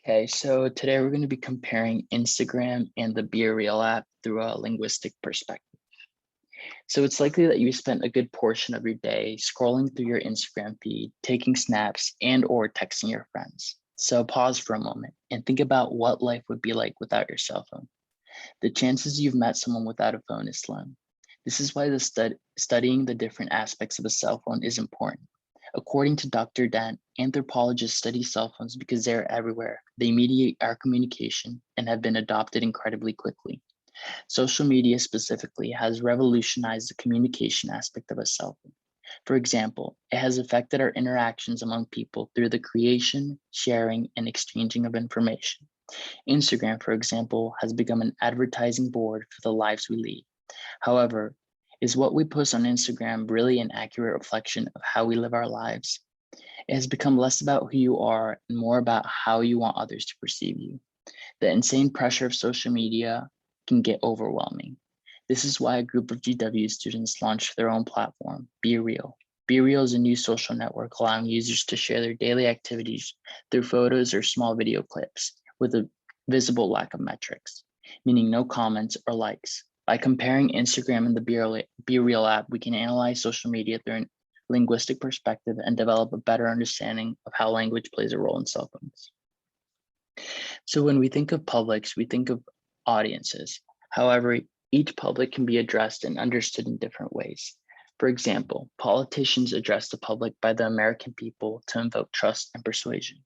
Okay, so today we're going to be comparing Instagram and the BeReal app through a linguistic perspective. So it's likely that you spent a good portion of your day scrolling through your Instagram feed, taking snaps, and or texting your friends. So pause for a moment and think about what life would be like without your cell phone. The chances you've met someone without a phone is slim. This is why studying the different aspects of a cell phone is important. According to Dr. Dent, anthropologists study cell phones because they're everywhere. They mediate our communication and have been adopted incredibly quickly. Social media specifically has revolutionized the communication aspect of a cell phone. For example, it has affected our interactions among people through the creation, sharing, and exchanging of information. Instagram, for example, has become an advertising board for the lives we lead. However, is what we post on Instagram really an accurate reflection of how we live our lives? It has become less about who you are and more about how you want others to perceive you. The insane pressure of social media can get overwhelming. This is why a group of GW students launched their own platform, BeReal. BeReal is a new social network allowing users to share their daily activities through photos or small video clips with a visible lack of metrics, meaning no comments or likes. By comparing Instagram and the BeReal app, we can analyze social media through a linguistic perspective and develop a better understanding of how language plays a role in cell phones. So when we think of publics, we think of audiences. However, each public can be addressed and understood in different ways. For example, politicians address the public by the American people to invoke trust and persuasion.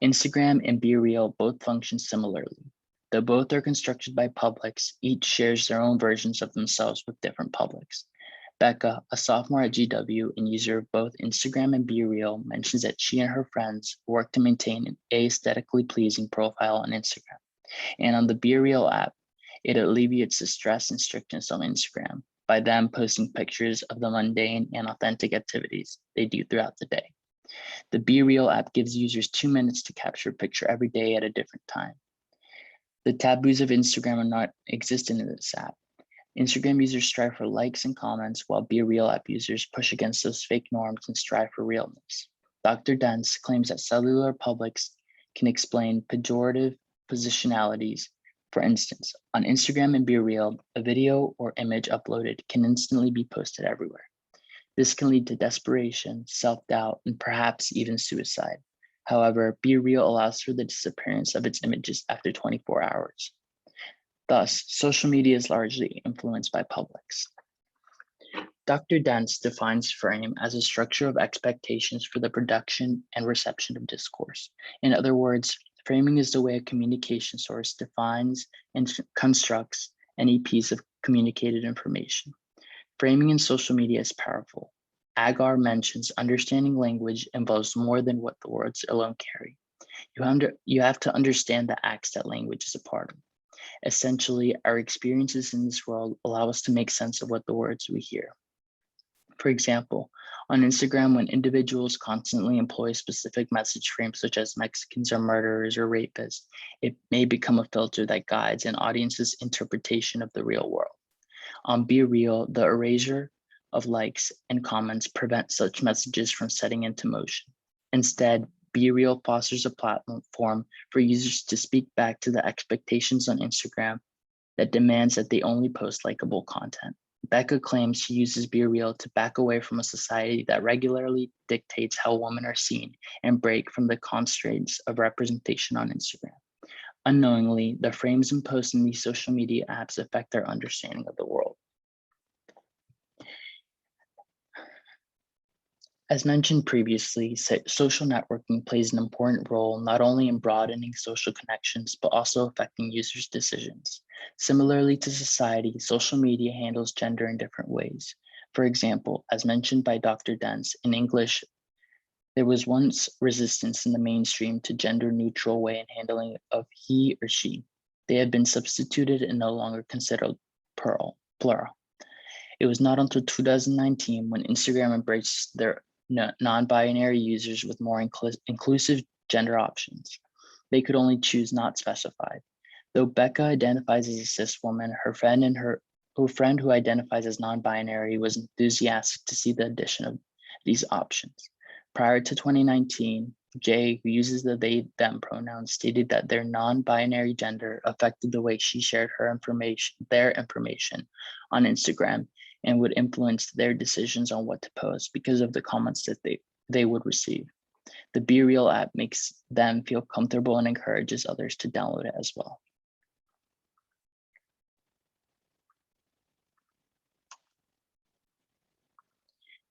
Instagram and BeReal both function similarly. Though both are constructed by publics, each shares their own versions of themselves with different publics. Becca, a sophomore at GW and user of both Instagram and BeReal, mentions that she and her friends work to maintain an aesthetically pleasing profile on Instagram. And on the BeReal app, it alleviates the stress and strictness on Instagram by them posting pictures of the mundane and authentic activities they do throughout the day. The BeReal app gives users 2 minutes to capture a picture every day at a different time. The taboos of Instagram are not existent in this app. Instagram users strive for likes and comments, while BeReal app users push against those fake norms and strive for realness. Dr. Dentz claims that cellular publics can explain pejorative positionalities. For instance, on Instagram and BeReal, a video or image uploaded can instantly be posted everywhere. This can lead to desperation, self-doubt, and perhaps even suicide. However, BeReal allows for the disappearance of its images after 24 hours. Thus, social media is largely influenced by publics. Dr. Dentz defines frame as a structure of expectations for the production and reception of discourse. In other words, framing is the way a communication source defines and constructs any piece of communicated information. Framing in social media is powerful. Agar mentions understanding language involves more than what the words alone carry. You have to understand the acts that language is a part of. Essentially, our experiences in this world allow us to make sense of what the words we hear. For example, on Instagram, when individuals constantly employ specific message frames such as Mexicans are murderers or rapists, it may become a filter that guides an audience's interpretation of the real world. On BeReal, the erasure of likes and comments prevents such messages from setting into motion. Instead, BeReal fosters a platform for users to speak back to the expectations on Instagram that demands that they only post likable content. Becca claims she uses BeReal to back away from a society that regularly dictates how women are seen and break from the constraints of representation on Instagram. Unknowingly, the frames and posts in these social media apps affect our understanding of the world. As mentioned previously, social networking plays an important role not only in broadening social connections, but also affecting users' decisions. Similarly to society, social media handles gender in different ways. For example, as mentioned by Dr. Dentz, in English, there was once resistance in the mainstream to gender-neutral way in handling of he or she. They have been substituted and no longer considered plural. It was not until 2019 when Instagram embraced their non-binary users with more inclusive gender options. They could only choose not specified. Though Becca identifies as a cis woman, her friend who identifies as non-binary was enthusiastic to see the addition of these options. Prior to 2019, Jay, who uses the they, them pronoun, stated that their non-binary gender affected the way she shared their information on Instagram and would influence their decisions on what to post because of the comments that they would receive. The BeReal app makes them feel comfortable and encourages others to download it as well.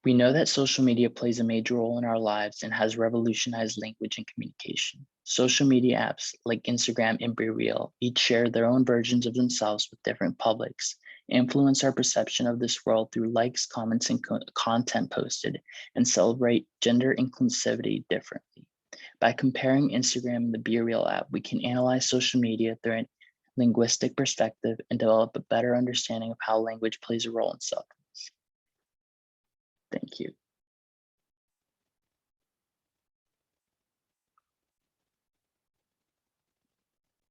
We know that social media plays a major role in our lives and has revolutionized language and communication. Social media apps like Instagram and BeReal each share their own versions of themselves with different publics, influence our perception of this world through likes, comments, and content posted, and celebrate gender inclusivity differently. By comparing Instagram and the BeReal app, we can analyze social media through a linguistic perspective and develop a better understanding of how language plays a role in self. Thank you.